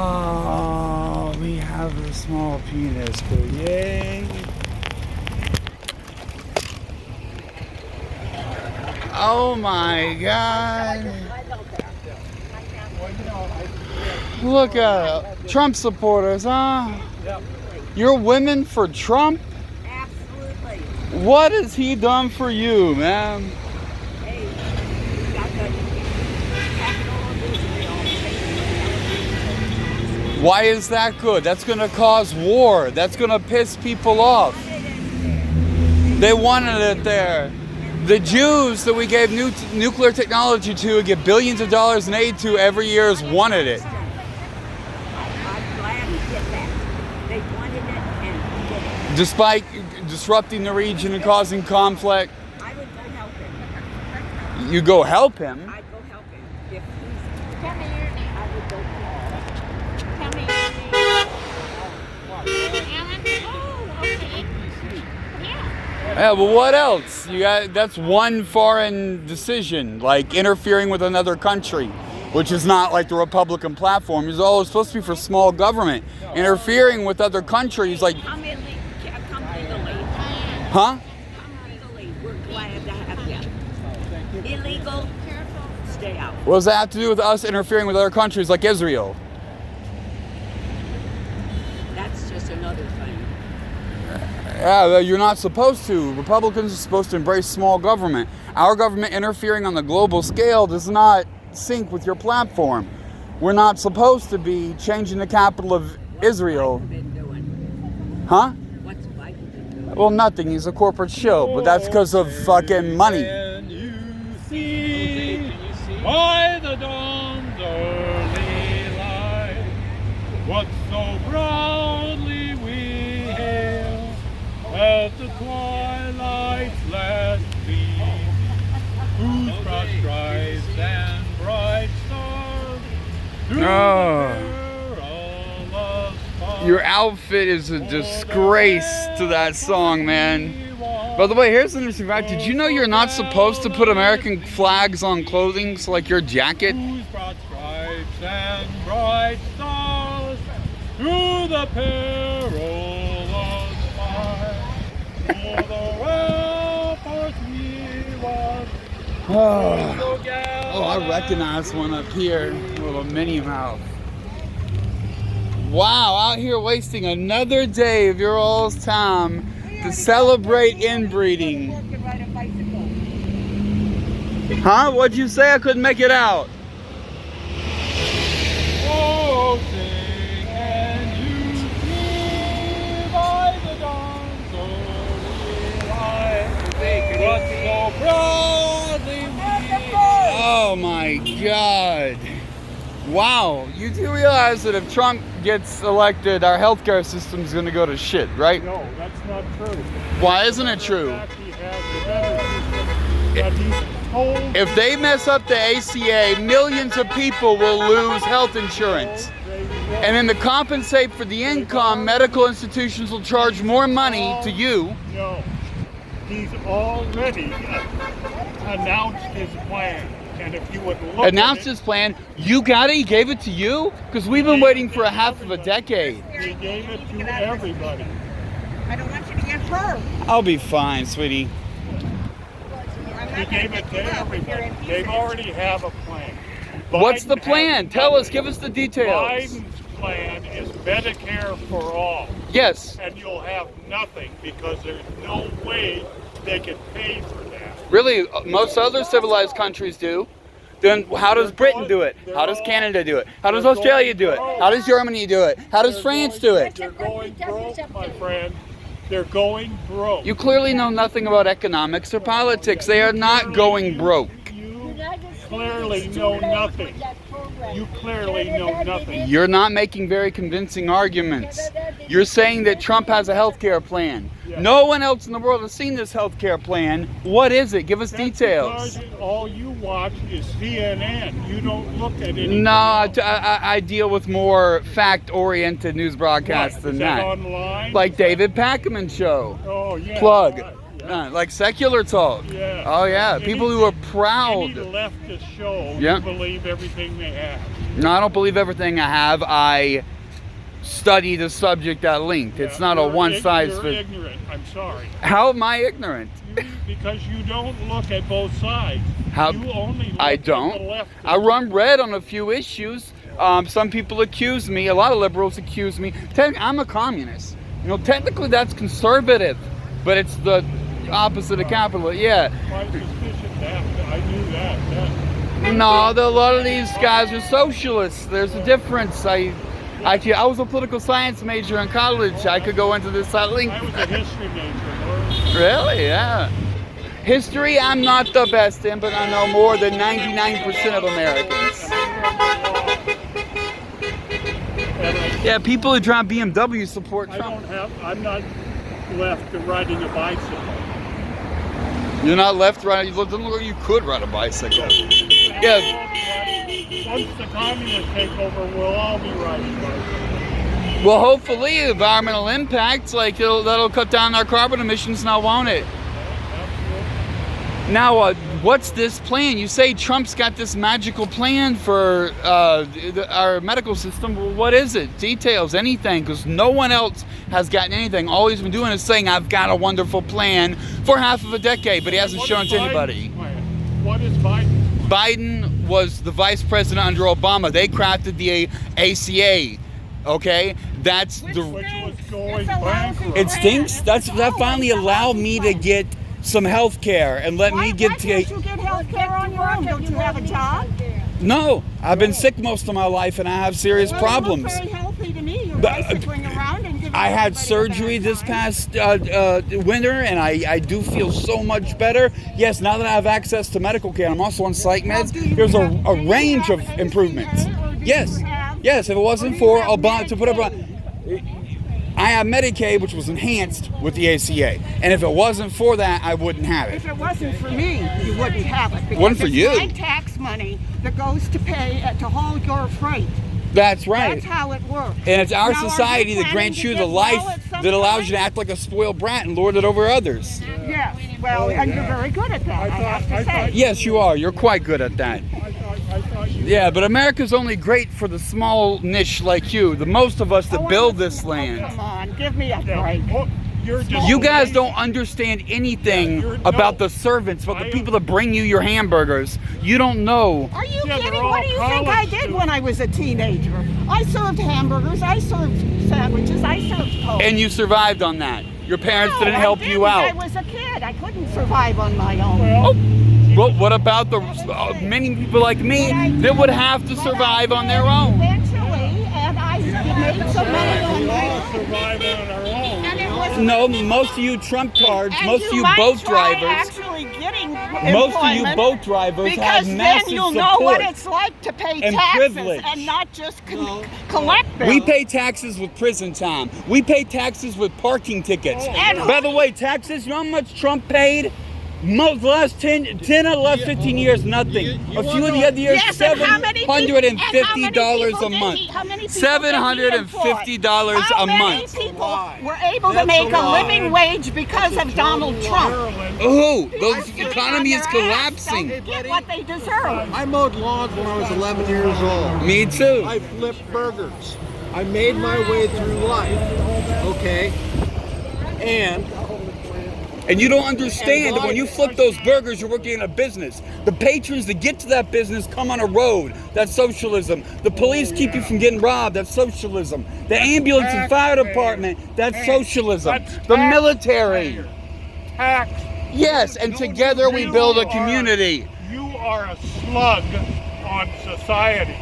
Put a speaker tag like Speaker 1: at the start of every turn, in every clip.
Speaker 1: Oh, we have a small penis, but yay. Oh my God. Look at it. Trump supporters, huh? You're women for Trump?
Speaker 2: Absolutely.
Speaker 1: What has he done for you, man?
Speaker 2: Hey, we got the capital of Israel.
Speaker 1: Why is that good? That's going to cause war. That's going to piss people off. They wanted it there. The Jews that we gave nuclear technology to and give billions of dollars in aid to every year has wanted it.
Speaker 2: I'm glad he did that. They wanted it and he did it.
Speaker 1: Despite disrupting the region and causing conflict.
Speaker 2: I would go help him.
Speaker 1: You go help him?
Speaker 2: I'd go help him. If he's...
Speaker 3: Tell me your name.
Speaker 2: I would go help him.
Speaker 3: Tell me your name. Alan? Oh, okay. Yeah.
Speaker 1: Yeah, but what else? You got that's one foreign decision, like interfering with another country, which is not like the Republican platform. It's always supposed to be for small government. Interfering with other countries, like,
Speaker 2: Come legally.
Speaker 1: huh?
Speaker 2: Come legally. We're glad to have you. Illegal, stay out.
Speaker 1: What does that have to do with us interfering with other countries like Israel?
Speaker 2: That's just another thing.
Speaker 1: Yeah, you're not supposed to. Republicans are supposed to embrace small government. Our government interfering on the global scale does not sync with your platform. We're not supposed to be changing the capital of Israel.
Speaker 2: What's Biden been doing?
Speaker 1: Huh?
Speaker 2: What's Biden been doing?
Speaker 1: Well, nothing. He's a corporate shill, but that's because of fucking money.
Speaker 4: Can you see by the dawn's early light what so proudly we hail as the twilight's last gleam, whose broad stripes and bright stars through
Speaker 1: Oh.
Speaker 4: the perilous fight.
Speaker 1: Your outfit is a disgrace to that song, man. By the way, here's an interesting fact. Did you know you're not supposed to put American flags on clothing, so like your jacket?
Speaker 4: Whose broad stripes and bright stars through the perilous fight, for the ramparts we watch.
Speaker 1: Oh, I recognize one up here, a little Minnie Mouse. Wow, out here wasting another day of your all's time to celebrate inbreeding.
Speaker 2: Can ride a bicycle.
Speaker 1: Huh? What'd you say? I couldn't make it out.
Speaker 4: Oh, sing and you see by the dawn's early light, what so proudly we
Speaker 1: Oh my God. Wow. You do realize that if Trump gets elected, our healthcare system is going to go to shit, right?
Speaker 4: No, that's not true.
Speaker 1: Why isn't it true?
Speaker 4: In fact, he has a better system that he's told.
Speaker 1: If they mess up the ACA, millions of people will lose health insurance. And then to compensate for the income, medical institutions will charge more money to you.
Speaker 4: No, he's already announced his plan. And if you would look
Speaker 1: Announced
Speaker 4: at it,
Speaker 1: his plan. You got it? He gave it to you? Because we've been waiting for a half of a decade.
Speaker 4: he gave it to everybody.
Speaker 2: I don't want you to get hurt.
Speaker 1: I'll be fine, sweetie.
Speaker 4: He gave it to everybody. They already have a plan.
Speaker 1: What's the
Speaker 4: Biden
Speaker 1: plan?
Speaker 4: has
Speaker 1: Tell us.
Speaker 4: nothing.
Speaker 1: Give us the details.
Speaker 4: Biden's plan is Medicare for all.
Speaker 1: Yes.
Speaker 4: And you'll have nothing because there's no way they can pay for that.
Speaker 1: Really, most other civilized countries do. Then how does Britain do it? How does Canada do it? How does Australia do it? How does Germany do it? How does France do it?
Speaker 4: They're going broke, my friend. They're going broke.
Speaker 1: You clearly know nothing about economics or politics. They are not going broke.
Speaker 4: You clearly know nothing. You clearly know nothing.
Speaker 1: You're not making very convincing arguments. You're saying that Trump has a health care plan. No one else in the world has seen this health care plan. What is it? Give us
Speaker 4: That's
Speaker 1: details.
Speaker 4: because all you watch is CNN. You don't look at anything.
Speaker 1: No,
Speaker 4: else.
Speaker 1: I deal with more fact-oriented news broadcasts
Speaker 4: What,
Speaker 1: than
Speaker 4: is
Speaker 1: that.
Speaker 4: online?
Speaker 1: Like David Packerman's show.
Speaker 4: Oh, yeah.
Speaker 1: Plug.
Speaker 4: right, yeah.
Speaker 1: Like secular talk.
Speaker 4: Yeah.
Speaker 1: Oh yeah, people who are proud.
Speaker 4: Any leftist show,
Speaker 1: Yeah.
Speaker 4: you believe everything they have.
Speaker 1: No, I don't believe everything I have. I study the subject at length. It's not a one size
Speaker 4: You're
Speaker 1: fits.
Speaker 4: ignorant. I'm sorry.
Speaker 1: How am I ignorant?
Speaker 4: Because you don't look at both sides.
Speaker 1: How?
Speaker 4: You only look
Speaker 1: I
Speaker 4: at
Speaker 1: don't.
Speaker 4: the left.
Speaker 1: I run red on a few issues. Some people accuse me. A lot of liberals accuse me. I'm a communist. You know, technically that's conservative, but it's the opposite of capital. Yeah.
Speaker 4: My suspicion that I knew that.
Speaker 1: No, a lot of these guys are socialists. There's a difference. I was a political science major in college. I could go into this at length.
Speaker 4: I was a history major.
Speaker 1: Really? Yeah. History, I'm not the best in, but I know more than 99% of Americans. Yeah, people who drive BMW support Trump.
Speaker 4: I'm not left riding a bicycle.
Speaker 1: You're not left riding. You doesn't look like you could ride a bicycle. Yeah.
Speaker 4: Once the communists take over, we'll all be riding bicycles.
Speaker 1: Well, hopefully, environmental impacts that'll cut down our carbon emissions. Now, won't it? Now, what's this plan? You say Trump's got this magical plan for our medical system. Well, what is it? Details, anything, because no one else has gotten anything. All he's been doing is saying, I've got a wonderful plan for half of a decade, but he hasn't shown it to anybody.
Speaker 4: What is Biden's plan?
Speaker 1: Biden was the vice president under Obama. They crafted the ACA. Okay, that's
Speaker 4: Which was going bankrupt.
Speaker 1: It stinks. That finally allowed me to get some health care and let me get to.
Speaker 5: Why can't you get health care on your own? Don't you have a job?
Speaker 1: No, I've been sick most of my life and I have serious problems.
Speaker 5: You look very healthy to me. You're
Speaker 1: But,
Speaker 5: bicycling around and giving
Speaker 1: I had
Speaker 5: everybody a
Speaker 1: surgery
Speaker 5: bad
Speaker 1: this
Speaker 5: time.
Speaker 1: past winter and I do feel so much better. Yes, now that I have access to medical care, I'm also on psych meds. There's a range of improvements. Yes, yes. If it wasn't for Obama, to put up I have Medicaid, which was enhanced with the ACA, and if it wasn't for that, I wouldn't have it.
Speaker 5: If it wasn't for me, you wouldn't have it.
Speaker 1: Wasn't for you.
Speaker 5: It's my tax money that goes to pay to hold your freight.
Speaker 1: That's right.
Speaker 5: That's how it works.
Speaker 1: And it's our
Speaker 5: Now, are
Speaker 1: society
Speaker 5: you
Speaker 1: that
Speaker 5: planning
Speaker 1: grants
Speaker 5: to
Speaker 1: you
Speaker 5: get
Speaker 1: the life
Speaker 5: well at some
Speaker 1: that allows
Speaker 5: point?
Speaker 1: you to act like a spoiled brat and lord it over others.
Speaker 5: Yes. Well, and you're very good at that, I have to say.
Speaker 1: Yes, you are. You're quite good at that.
Speaker 4: I thought you
Speaker 1: Yeah, but America's only great for the small niche like you, the most of us that build this land.
Speaker 5: Come on, give me a break.
Speaker 4: You're just
Speaker 1: You guys don't understand anything about the servants, about the people that bring you your hamburgers. You don't know.
Speaker 5: Are you
Speaker 4: Yeah, they're
Speaker 5: kidding?
Speaker 4: all
Speaker 5: What do you think I
Speaker 4: college
Speaker 5: did
Speaker 4: students.
Speaker 5: when I was a teenager? I served hamburgers, I served sandwiches, I served Coke.
Speaker 1: And you survived on that. Your parents didn't help you
Speaker 5: I
Speaker 1: out.
Speaker 5: was a kid. I couldn't survive on my own.
Speaker 4: Well,
Speaker 1: Well, what about the many people like me that would have to survive on their own?
Speaker 5: Eventually, and I made some money on my
Speaker 4: all
Speaker 5: own.
Speaker 4: survive on our own.
Speaker 5: And it was
Speaker 1: No, most of you Trump cards,
Speaker 5: and
Speaker 1: most of you
Speaker 5: might
Speaker 1: boat
Speaker 5: try
Speaker 1: drivers,
Speaker 5: actually getting
Speaker 1: most of you
Speaker 5: employment,
Speaker 1: boat drivers have
Speaker 5: because then
Speaker 1: massive
Speaker 5: you'll know what
Speaker 1: support.
Speaker 5: it's like to pay
Speaker 1: and
Speaker 5: taxes
Speaker 1: privilege.
Speaker 5: and not just collect them.
Speaker 1: We pay taxes with prison time. We pay taxes with parking tickets.
Speaker 5: And
Speaker 1: By the way, taxes, you know how much Trump paid? Most last 10 of the last 15 years, nothing. A few of the other years,
Speaker 5: Yes, and how many people-
Speaker 1: $750 a
Speaker 5: how many
Speaker 1: month.
Speaker 5: people did he employ?
Speaker 1: $750 a
Speaker 5: How many
Speaker 1: month.
Speaker 5: people were able to make a living wage because of Donald Trump?
Speaker 1: Oh, the
Speaker 5: Are sitting
Speaker 1: economy
Speaker 5: on
Speaker 1: is
Speaker 5: their ass,
Speaker 1: collapsing.
Speaker 5: don't get what they deserve.
Speaker 6: I mowed lawns when I was 11 years old.
Speaker 1: Me too.
Speaker 6: I flipped burgers. I made my way through life. Okay?
Speaker 1: And you don't understand that when you flip those burgers, you're working in a business. The patrons that get to that business come on a road. That's socialism. The police keep you from getting robbed. That's socialism. The ambulance and fire department. That's socialism. The military.
Speaker 4: Tax.
Speaker 1: Yes, and together we build a community.
Speaker 4: You are a slug on society.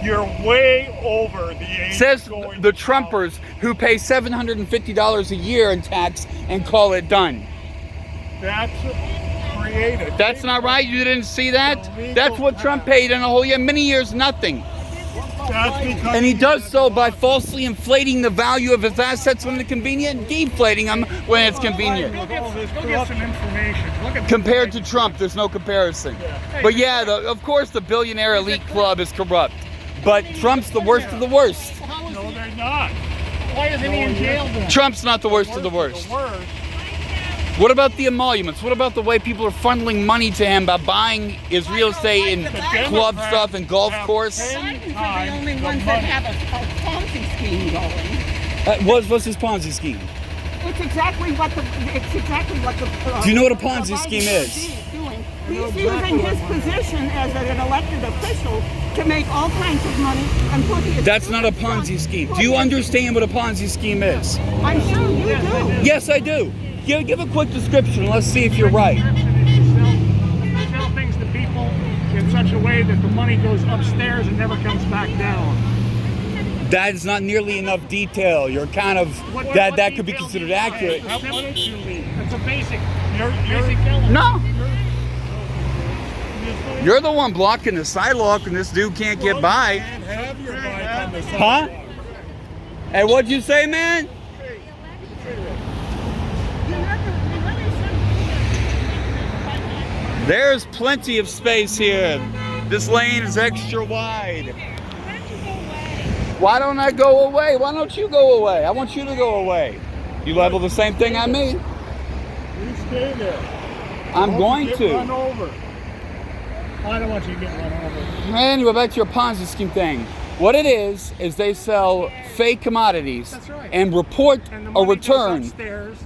Speaker 4: You're way over the age
Speaker 1: Says
Speaker 4: going
Speaker 1: the
Speaker 4: to
Speaker 1: Trumpers who pay $750 a year in tax and call it done.
Speaker 4: college. That's created.
Speaker 1: That's not right. You didn't see that? That's what Trump paid in a whole year. Many years, nothing.
Speaker 4: That's because
Speaker 1: And he does so by falsely inflating the value of his assets when it's convenient and deflating them when it's convenient.
Speaker 4: Go get some information. Look at
Speaker 1: Compared to Trump, there's no comparison. But yeah, of course the billionaire elite club is corrupt. But Trump's the worst of the worst.
Speaker 4: No, they're not. Why isn't he in jail then?
Speaker 1: Trump's not the worst of the worst.
Speaker 4: The worst.
Speaker 1: What about the emoluments? What about the way people are funneling money to him by buying his real estate and club stuff and golf course?
Speaker 5: Bidens are the only ones that have a Ponzi scheme going.
Speaker 1: What's his Ponzi scheme?
Speaker 5: It's exactly what the.
Speaker 1: Do you know what a Ponzi scheme is?
Speaker 5: Doing. He's using his position as an elected official to make all kinds of money and put his.
Speaker 1: That's not a Ponzi scheme. Do you understand what a Ponzi scheme is?
Speaker 5: I'm sure you do.
Speaker 1: Yes, I do. Give a quick description. Let's see if you're right.
Speaker 4: Sell things to people in such a way that the money goes upstairs and never comes back down.
Speaker 1: That is not nearly enough detail. You're kind of that could be considered accurate.
Speaker 4: It's a basic. Basic element.
Speaker 1: No. You're the one blocking the sidewalk and this dude can't get by.
Speaker 4: Have your bike on the
Speaker 1: Huh? Hey, what'd you say, man? There's plenty of space here. This lane is extra wide. Why don't I go away? Why don't you go away? I want you to go away. You level the same thing on me?
Speaker 4: You stay there.
Speaker 1: I'm going to.
Speaker 4: Run over. I don't want you to get run over.
Speaker 1: Anyway, back to your Ponzi scheme thing. What it is they sell fake commodities and report
Speaker 4: And the
Speaker 1: a
Speaker 4: money
Speaker 1: return.
Speaker 4: goes upstairs,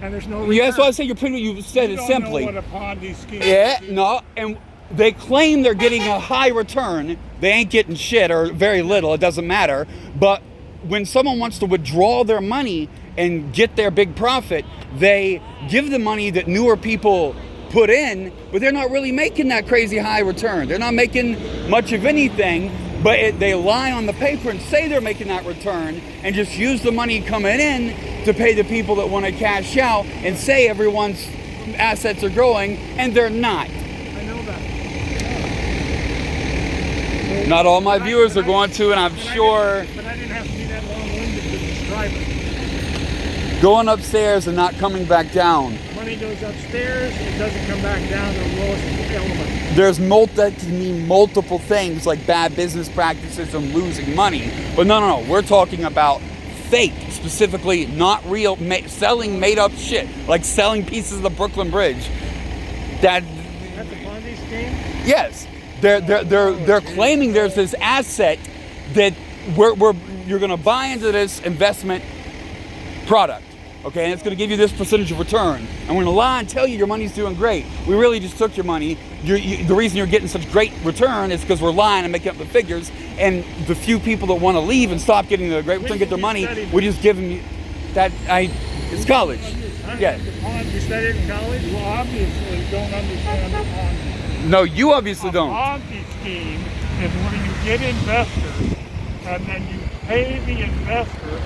Speaker 4: and there's no return.
Speaker 1: Yeah, that's why I say you said it
Speaker 4: You don't
Speaker 1: simply.
Speaker 4: know what a Ponzi scheme
Speaker 1: Yeah,
Speaker 4: is.
Speaker 1: no, and they claim they're getting a high return. They ain't getting shit or very little, it doesn't matter. But when someone wants to withdraw their money and get their big profit, they give the money that newer people put in, but they're not really making that crazy high return. They're not making much of anything, but they lie on the paper and say they're making that return and just use the money coming in to pay the people that want to cash out and say everyone's assets are growing, and they're not.
Speaker 4: I know that.
Speaker 1: Not all my viewers are going to, and I'm sure
Speaker 4: But I didn't have to be that long-winded to describe it.
Speaker 1: going upstairs and not coming back down.
Speaker 4: Money goes upstairs, it doesn't come back down to the lowest element.
Speaker 1: That can mean multiple things like bad business practices and losing money. But no. We're talking about fake, specifically not real, selling made up shit, like selling pieces of the Brooklyn Bridge.
Speaker 4: That's a Ponzi scheme?
Speaker 1: Yes, they're claiming there's this asset that you're going to buy into this investment product. Okay, and it's going to give you this percentage of return. I'm going to lie and tell you your money's doing great. We really just took your money. The reason you're getting such great return is because we're lying and making up the figures. And the few people that want to leave and stop getting the great return, get their money, we just give them that. It's college. Yeah.
Speaker 4: You studied in college? Well, obviously you don't understand the Ponzi.
Speaker 1: No, you obviously
Speaker 4: A
Speaker 1: don't.
Speaker 4: Ponzi scheme is where you get investors and then you pay the investor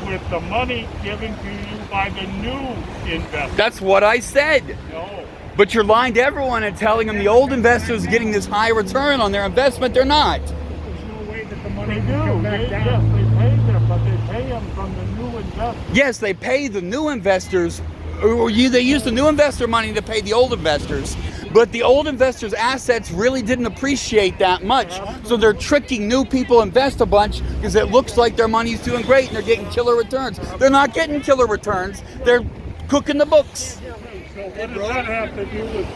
Speaker 4: with the money given to you by the new investor.
Speaker 1: That's what I said.
Speaker 4: No.
Speaker 1: But you're lying to everyone and telling them the old investors are getting this high return on their investment. They're not.
Speaker 4: There's no way that the money can come back down. Yes, they pay them, but they pay them from the new investor.
Speaker 1: Yes, they pay the new investors, they use the new investor money to pay the old investors. But the old investors' assets really didn't appreciate that much. So they're tricking new people to invest a bunch because it looks like their money's doing great and they're getting killer returns. They're not getting killer returns. They're cooking the books.
Speaker 4: So what does that have to do with...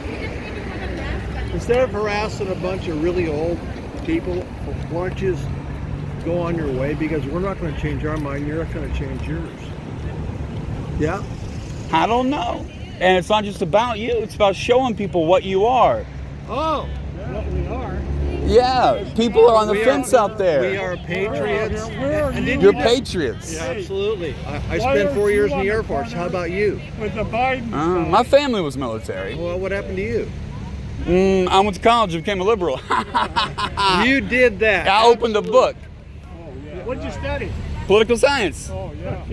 Speaker 6: Instead of harassing a bunch of really old people, why don't you just go on your way? Because we're not going to change our mind. You're not going to change yours. Yeah?
Speaker 1: I don't know. And it's not just about you. It's about showing people what you are.
Speaker 6: Oh!
Speaker 4: What we are.
Speaker 1: Yeah, people are on the fence out there.
Speaker 6: We are patriots.
Speaker 4: Where are you?
Speaker 1: You're patriots.
Speaker 6: Yeah, absolutely. I spent 4 years in the Air Force. How about you?
Speaker 4: With the Biden stuff.
Speaker 1: My family was military.
Speaker 6: Well, what happened to you?
Speaker 1: I went to college and became a liberal.
Speaker 6: You did that.
Speaker 1: I opened a book,
Speaker 4: What'd you study?
Speaker 1: political science.
Speaker 4: Oh, yeah.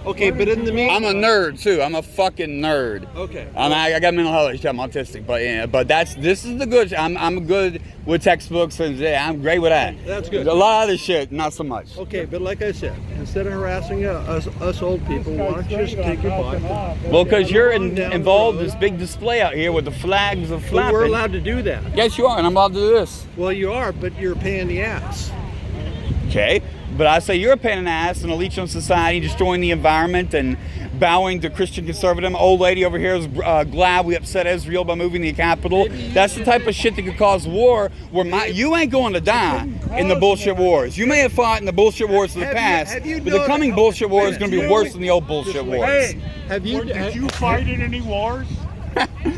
Speaker 6: Okay, but in the
Speaker 1: I'm
Speaker 6: meantime...
Speaker 1: a nerd too. I'm a fucking nerd.
Speaker 6: Okay.
Speaker 1: I got mental health issues. I'm autistic, but this is the good. I'm good with textbooks and I'm great with that.
Speaker 6: That's good.
Speaker 1: A lot of other shit, not so much.
Speaker 6: Okay, but like I said, instead of harassing us old people, why don't you just take your bike?
Speaker 1: Well, because you're
Speaker 6: Down the
Speaker 1: involved in
Speaker 6: road.
Speaker 1: this big display out here with the flags of
Speaker 6: But
Speaker 1: flapping.
Speaker 6: we're allowed to do that.
Speaker 1: Yes, you are, and I'm allowed to do this.
Speaker 6: Well, you are, but you're paying the ass.
Speaker 1: Okay. But I say you're a pain in the ass and a leech on society, destroying the environment and bowing to Christian conservatism. Old lady over here is glad we upset Israel by moving the capital. That's the type of shit that could cause war. Where you ain't going to die in the bullshit wars. You may have fought in the bullshit wars of the past, but the coming bullshit war is going to be worse than the old bullshit wars.
Speaker 4: Hey, did you fight in any wars?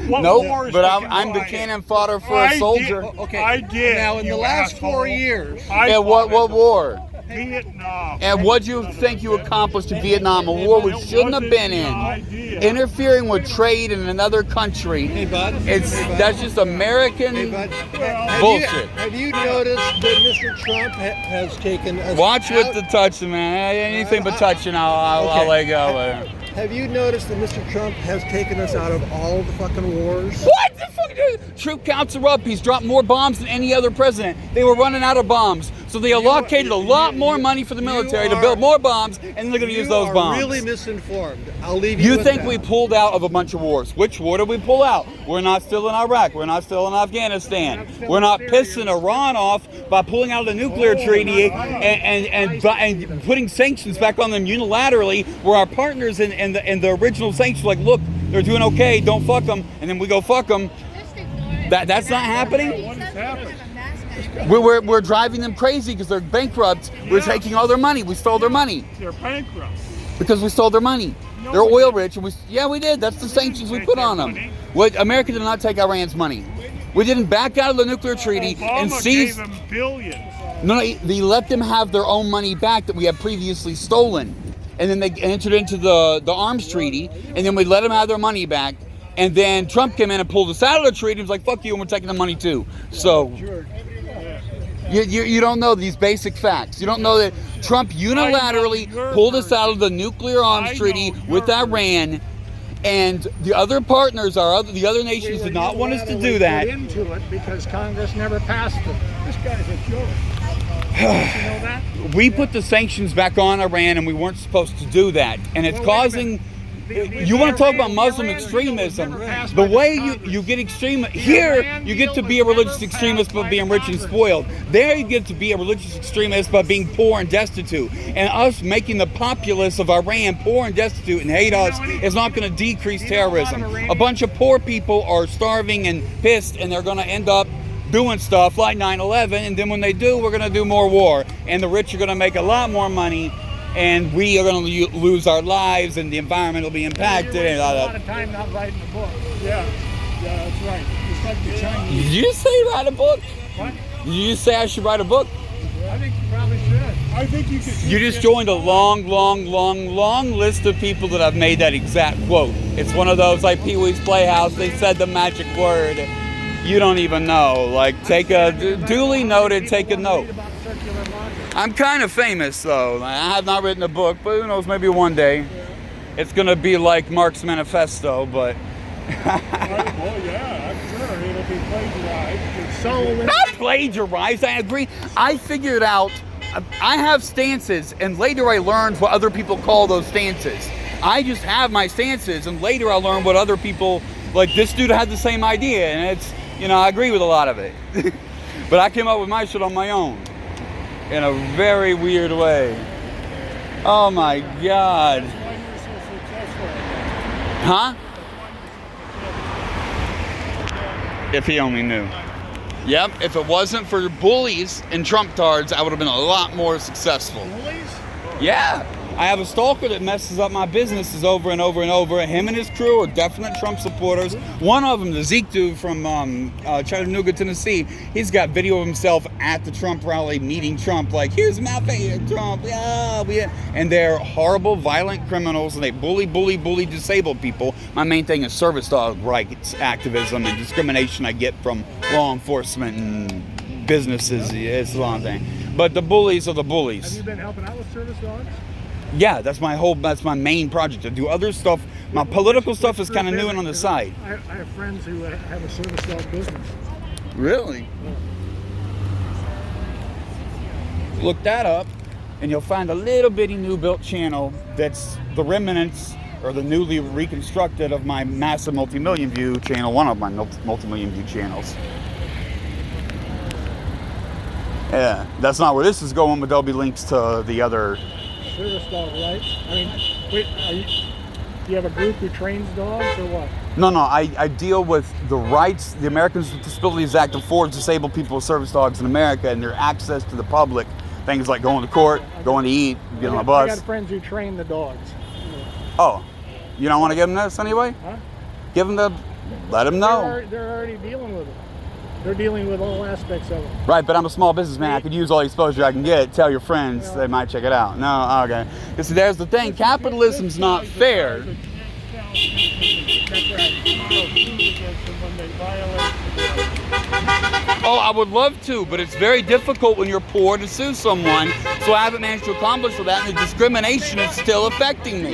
Speaker 1: Nope, but I'm the cannon fodder for a soldier.
Speaker 6: Okay.
Speaker 4: I did.
Speaker 6: Now, in the last 4 years,
Speaker 1: And what war?
Speaker 4: Vietnam.
Speaker 1: And what do you think you accomplished in Vietnam? A war we shouldn't have been in. Interfering with trade in another country.
Speaker 6: hey bud,
Speaker 1: That's just American
Speaker 6: hey bud,
Speaker 1: bullshit.
Speaker 6: Have you noticed that Mr. Trump has taken us
Speaker 1: Watch
Speaker 6: out?
Speaker 1: with the touching, man. Anything but touching, I'll let go.
Speaker 6: Have you noticed that Mr. Trump has taken us out of all the fucking wars?
Speaker 1: What the fuck? Troop counts are up. He's dropped more bombs than any other president. They were running out of bombs, so they allocated a lot more money for the military to build more bombs, and then they're going to use those bombs.
Speaker 6: You are really misinformed. I'll leave you.
Speaker 1: You
Speaker 6: with
Speaker 1: think
Speaker 6: that.
Speaker 1: we pulled out of a bunch of wars? Which war did we pull out? We're not still in Iraq. We're not still in Afghanistan. We're not pissing Iran off by pulling out of the nuclear treaty and putting sanctions back on them unilaterally, where our partners in the original sanctions were like, look, they're doing okay, don't fuck them, and then we go fuck them. That's not happening.
Speaker 4: What has happened?
Speaker 1: We're driving them crazy because they're bankrupt. We're taking all their money. We stole their money
Speaker 4: They're bankrupt.
Speaker 1: because we stole their money.
Speaker 4: No,
Speaker 1: They're
Speaker 4: we
Speaker 1: oil
Speaker 4: didn't.
Speaker 1: rich, and we did. That's the sanctions we
Speaker 4: take
Speaker 1: put
Speaker 4: their
Speaker 1: on them.
Speaker 4: money.
Speaker 1: What America did not take Iran's money. We didn't back out of the nuclear treaty and
Speaker 4: Obama
Speaker 1: seize.
Speaker 4: gave them billions.
Speaker 1: No, they let them have their own money back that we had previously stolen, and then they entered into the arms treaty, and then we let them have their money back. And then Trump came in and pulled us out of the treaty. He was like, "Fuck you," and we're taking the money too. So you don't know these basic facts. You don't know that Trump unilaterally pulled us out of the nuclear arms treaty with Iran, and the other partners, the other nations, did not want us to do that.
Speaker 7: Into it because Congress never passed it. This guy's a joke. Don't you know that?
Speaker 1: We put the sanctions back on Iran, and we weren't supposed to do that, and it's causing. You want to talk about Muslim extremism? The way you get extreme here, you get to be a religious extremist by being rich and spoiled. There, you get to be a religious extremist by being poor and destitute. And us making the populace of Iran poor and destitute and hate us is not going to decrease terrorism. A bunch of poor people are starving and pissed, and they're going to end up doing stuff like 9/11. And then when they do, we're going to do more war, and the rich are going to make a lot more money. And we are going to lose our lives, and the environment will be impacted.
Speaker 7: You
Speaker 1: And
Speaker 7: waste
Speaker 1: all
Speaker 7: a
Speaker 1: that.
Speaker 7: lot of time not writing a book.
Speaker 4: Yeah.
Speaker 7: That's right. Just like the Chinese.
Speaker 1: Did you say write a book?
Speaker 7: What?
Speaker 1: Did you say I should write a book?
Speaker 7: I think you probably should.
Speaker 4: I think you could.
Speaker 1: You just joined a long list of people that have made that exact quote. It's one of those like Pee-wee's Playhouse. They said the magic word. You don't even know. Like, duly noted, take a note.
Speaker 7: Read about circular logic.
Speaker 1: I'm kind of famous, though. I have not written a book, but who knows, maybe one day. It's going to be like Marx's Manifesto, but...
Speaker 4: Well, yeah, I'm sure it'll be plagiarized.
Speaker 7: So
Speaker 1: Not plagiarized, I agree. I figured out, I have stances, and later I learned what other people call those stances. I just have my stances, and later I learned what other people, like this dude had the same idea, and it's, I agree with a lot of it. But I came up with my shit on my own. In a very weird way. Oh my God.
Speaker 4: Why you're so successful.
Speaker 1: Huh? If he only knew. Yep, if it wasn't for bullies and Trump-tards, I would have been a lot more successful.
Speaker 4: Bullies?
Speaker 1: Yeah. I have a stalker that messes up my businesses over and over and over. Him and his crew are definite Trump supporters. One of them, the Zeke dude from Chattanooga, Tennessee, he's got video of himself at the Trump rally meeting Trump, like, here's my favorite Trump, yeah. And they're horrible, violent criminals, and they bully disabled people. My main thing is service dog rights activism and discrimination I get from law enforcement and businesses. It's a long thing. But the bullies are the bullies.
Speaker 7: have you been helping out with service dogs?
Speaker 1: Yeah, that's my main project. I do other stuff. My political stuff is kind of new and on the side.
Speaker 7: I have friends who have a service dog business.
Speaker 1: Really? Look that up, and you'll find a little bitty new built channel that's the remnants or the newly reconstructed of my massive multi-million view channel, one of my multi-million view channels. Yeah, that's not where this is going, but there'll be links to the other.
Speaker 7: Service dog, right? I mean, wait, do you have a group who trains dogs or what?
Speaker 1: No, I deal with the rights. The Americans with Disabilities Act affords disabled people with service dogs in America and their access to the public. Things like going to court, going to eat, get on a
Speaker 7: I
Speaker 1: bus.
Speaker 7: got friends who train the dogs.
Speaker 1: Oh, you don't want to give them this anyway?
Speaker 7: Huh?
Speaker 1: Give them the, let them know.
Speaker 7: They're already dealing with it. They're dealing with all aspects of it.
Speaker 1: Right, but I'm a small businessman. I could use all the exposure I can get. Tell your friends, they might check it out. No, okay. You see, there's the thing. Capitalism's not fair.
Speaker 7: That's right. When they violate the
Speaker 1: Oh, I would love to, but it's very difficult when you're poor to sue someone. So I haven't managed to accomplish all that, and the discrimination is still affecting me.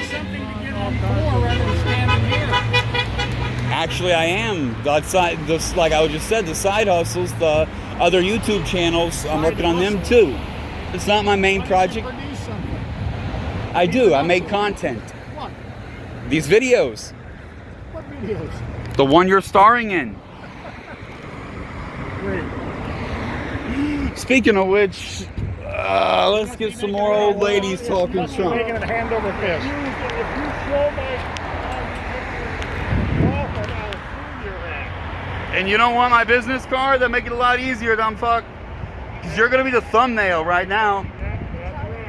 Speaker 1: Actually, I am. Outside, this, like I just said, the side hustles, the other YouTube channels, I'm working on them too. It's not my main project. I do. I make content.
Speaker 7: What?
Speaker 1: These videos.
Speaker 7: What videos?
Speaker 1: The one you're starring in.
Speaker 7: Great.
Speaker 1: Speaking of which, let's get some more old ladies talking Trump.
Speaker 7: Making it hand over fist. If you show my offer, I'll sue your ass.
Speaker 1: And you don't want my business card? That'll make it a lot easier, dumb fuck. Because you're going to be the thumbnail right now.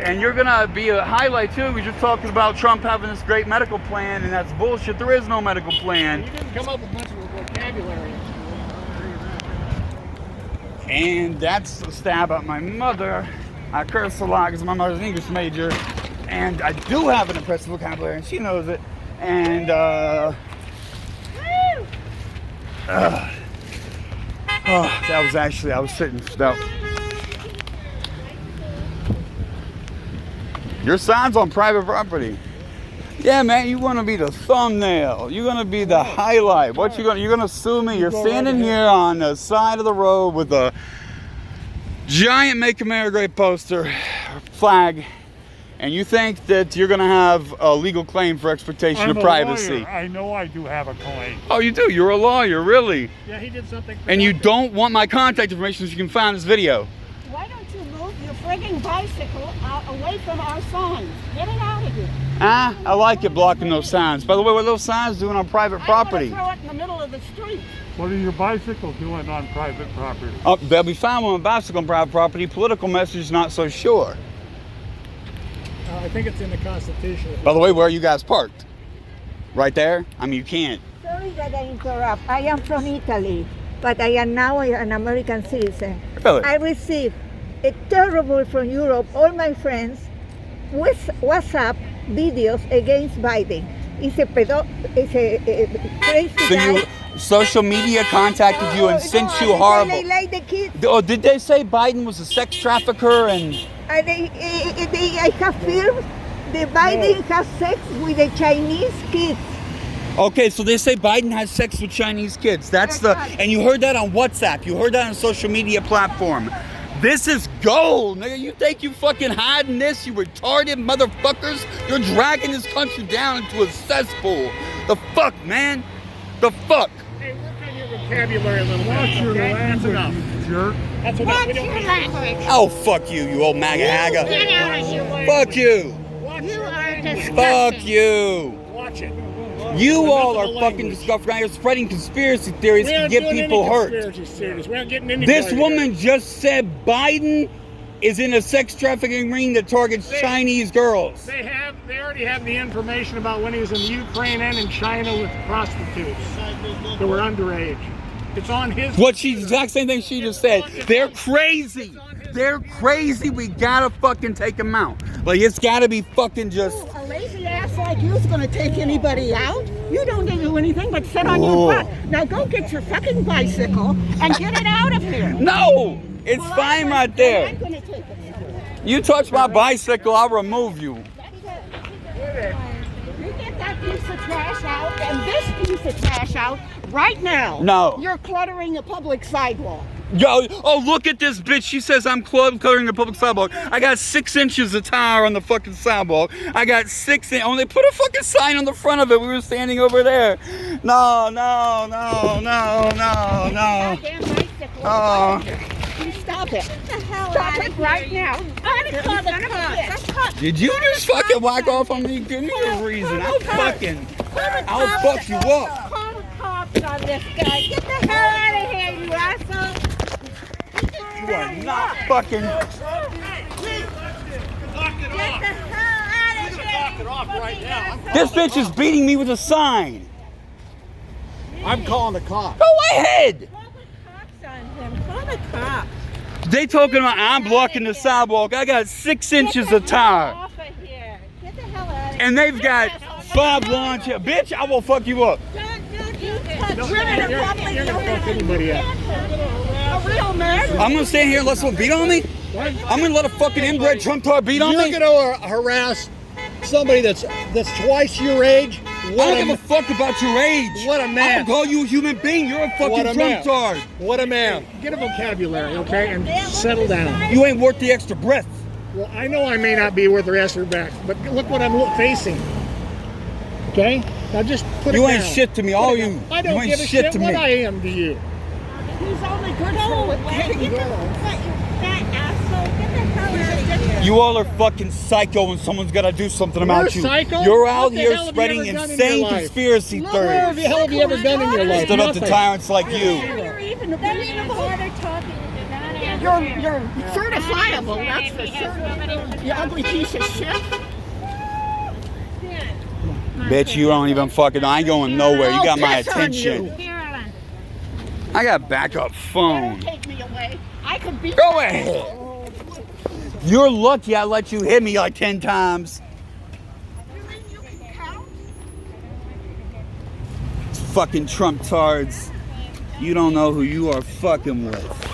Speaker 1: And you're going to be a highlight too, because you're talking about Trump having this great medical plan, and that's bullshit. There is no medical plan.
Speaker 7: You didn't come up with a bunch of vocabulary.
Speaker 1: And that's a stab at my mother. I curse a lot because my mother's an English major. And I do have an impressive vocabulary, and she knows it. And, that was actually, I was sitting, your sign's on private property. Yeah, man, you want to be the thumbnail. You're going to be the highlight. What you're going to sue me? You're standing here on the side of the road with a giant Make America Great poster, flag, and you think that you're going to have a legal claim for expectation of privacy.
Speaker 4: I know I do have a claim.
Speaker 1: Oh, you do? You're a lawyer, really?
Speaker 7: Yeah, he did something.
Speaker 1: And you don't want my contact information so you can find this video.
Speaker 5: Why don't you move your frigging bicycle away from our signs? Get it out of here.
Speaker 1: I like it blocking those signs. By the way, what are those signs doing on private property?
Speaker 5: I want to throw it in the middle of the street.
Speaker 4: What are your bicycles doing on private property?
Speaker 1: Oh, they'll be fine with a bicycle on private property. Political message, not so sure.
Speaker 7: I think it's in the Constitution.
Speaker 1: By the way, where are you guys parked? Right there? I mean, you can't.
Speaker 8: Sorry that I interrupt. I am from Italy, but I am now an American citizen.
Speaker 1: Really?
Speaker 8: I received a terrible from Europe, all my friends, with WhatsApp videos against Biden. It's a crazy
Speaker 1: So
Speaker 8: guy.
Speaker 1: social media contacted you and sent you horrible.
Speaker 8: They like the kids.
Speaker 1: Oh, did they say Biden was a sex trafficker and?
Speaker 8: I have filmed the Biden has sex with the Chinese kids.
Speaker 1: Okay, so they say Biden has sex with Chinese kids. That's the, and you heard that on WhatsApp. You heard that on a social media platform. This is gold, nigga. You think you fucking hiding this, you retarded motherfuckers? You're dragging this country down into a cesspool. The fuck, man? The fuck?
Speaker 7: Hey, work on your vocabulary a little bit.
Speaker 4: Watch your
Speaker 7: Okay? That's enough.
Speaker 4: language, you jerk.
Speaker 7: That's enough.
Speaker 3: Watch
Speaker 7: We don't
Speaker 3: your
Speaker 7: need
Speaker 3: language.
Speaker 1: Oh, fuck you, you old MAGA haga.
Speaker 3: Get out of here.
Speaker 1: Fuck you.
Speaker 7: Watch
Speaker 3: You
Speaker 7: your
Speaker 3: are
Speaker 7: language.
Speaker 1: Fuck
Speaker 3: disgusting.
Speaker 1: you.
Speaker 7: Watch it.
Speaker 1: You
Speaker 7: Enough
Speaker 1: all
Speaker 7: of
Speaker 1: are
Speaker 7: the
Speaker 1: fucking
Speaker 7: language.
Speaker 1: disgusting. Now you're spreading conspiracy theories
Speaker 7: We
Speaker 1: to
Speaker 7: aren't
Speaker 1: get
Speaker 7: doing
Speaker 1: people
Speaker 7: any
Speaker 1: hurt.
Speaker 7: conspiracy theories. We aren't getting any.
Speaker 1: This woman just said Biden is in a sex trafficking ring that targets Chinese girls.
Speaker 7: They already have the information about when he was in Ukraine and in China with prostitutes that were underage. It's on his.
Speaker 1: The exact same thing she just said. They're crazy. They're crazy. We gotta fucking take them out. Like, it's gotta be fucking just.
Speaker 5: A lazy ass like you's gonna take anybody out? You don't do anything but sit on your butt. Now go get your fucking bicycle and get it out of here.
Speaker 1: No! It's
Speaker 5: Well,
Speaker 1: fine right
Speaker 5: I'm
Speaker 1: there.
Speaker 5: gonna take it.
Speaker 1: You touch my bicycle, I'll remove you.
Speaker 5: You get that piece of trash out and this piece of trash out right now.
Speaker 1: No.
Speaker 5: You're cluttering a public sidewalk.
Speaker 1: Yo, oh, look at this bitch. She says I'm cluttering the public sidewalk. I got 6 inches of tire on the fucking sidewalk. I got 6 inches. Oh, they put a fucking sign on the front of it. We were standing over there. No.
Speaker 5: Goddamn bicycle.
Speaker 1: Oh.
Speaker 5: You Stop it.
Speaker 3: Get the hell
Speaker 5: Stop
Speaker 3: out
Speaker 5: it
Speaker 3: of
Speaker 5: right
Speaker 3: here.
Speaker 5: now.
Speaker 3: I'm gonna call the cops.
Speaker 1: Did you just fucking whack off on me? Give me a reason. I'll fuck you up.
Speaker 3: Call the cops on this guy. Get the hell out of here, you asshole.
Speaker 1: You are not fucking.
Speaker 3: Get the hell out of here.
Speaker 1: This bitch is beating me with a sign.
Speaker 6: I'm calling the cops.
Speaker 1: Go ahead.
Speaker 3: Call the cops on him. Call the cops.
Speaker 1: They talking about I'm blocking the sidewalk. I got 6 inches of tire.
Speaker 3: Off of here. Get the hell out of here.
Speaker 1: And they've got 5 lawns here. Bitch, I will fuck you up.
Speaker 3: Don't do this.
Speaker 7: You're gonna fuck anybody up.
Speaker 5: A real man.
Speaker 1: I'm gonna stand here and let someone beat on me? I'm gonna let a fucking inbred Trump tard beat on
Speaker 6: You're
Speaker 1: me?
Speaker 6: gonna harass somebody that's twice your age.
Speaker 1: I don't give a fuck about your age.
Speaker 6: What a
Speaker 1: I'm
Speaker 6: man.
Speaker 1: gonna call you a human being. You're a
Speaker 6: What
Speaker 1: fucking
Speaker 6: a
Speaker 1: Trump
Speaker 6: man.
Speaker 1: tard.
Speaker 6: What a man.
Speaker 7: Get a vocabulary, okay, and settle down.
Speaker 1: You ain't worth the extra breath.
Speaker 7: Well, I know I may not be worth the rest of her back, but look what I'm facing. Okay? Now just put it
Speaker 1: You
Speaker 7: down.
Speaker 1: ain't shit to me, all you.
Speaker 7: I don't
Speaker 1: You ain't
Speaker 7: give a
Speaker 1: shit
Speaker 7: shit
Speaker 1: to
Speaker 7: what
Speaker 1: me.
Speaker 7: I am to you.
Speaker 5: He's only good
Speaker 3: Go
Speaker 5: for
Speaker 3: away.
Speaker 5: hitting
Speaker 3: Get the
Speaker 5: girls.
Speaker 3: fat asshole. Get the hell out of here.
Speaker 1: You all are fucking psycho and someone's gotta do something about
Speaker 7: We're
Speaker 1: you.
Speaker 7: psycho?
Speaker 1: You're
Speaker 7: What
Speaker 1: out
Speaker 7: the
Speaker 1: here
Speaker 7: hell have you
Speaker 1: spreading
Speaker 7: ever done in
Speaker 1: insane
Speaker 7: your life?
Speaker 1: conspiracy
Speaker 7: Where the
Speaker 1: theories.
Speaker 7: hell have you ever done in your life?
Speaker 1: Stood up to
Speaker 7: Nothing.
Speaker 1: tyrants like you.
Speaker 5: You're even
Speaker 3: Then you
Speaker 5: reasonable.
Speaker 3: started talking. You're not answering.
Speaker 5: You're certifiable, that's for sure. You ugly piece of shit.
Speaker 1: Bitch, you don't even fucking. I ain't going nowhere. You got my
Speaker 5: I'll piss on
Speaker 1: attention.
Speaker 5: you.
Speaker 3: Carolyn.
Speaker 1: I got a backup phone.
Speaker 5: Take me away. I could be.
Speaker 1: Go ahead. You're lucky I let you hit me like 10 times.
Speaker 5: You can count.
Speaker 1: Fucking Trump tards. You don't know who you are fucking with.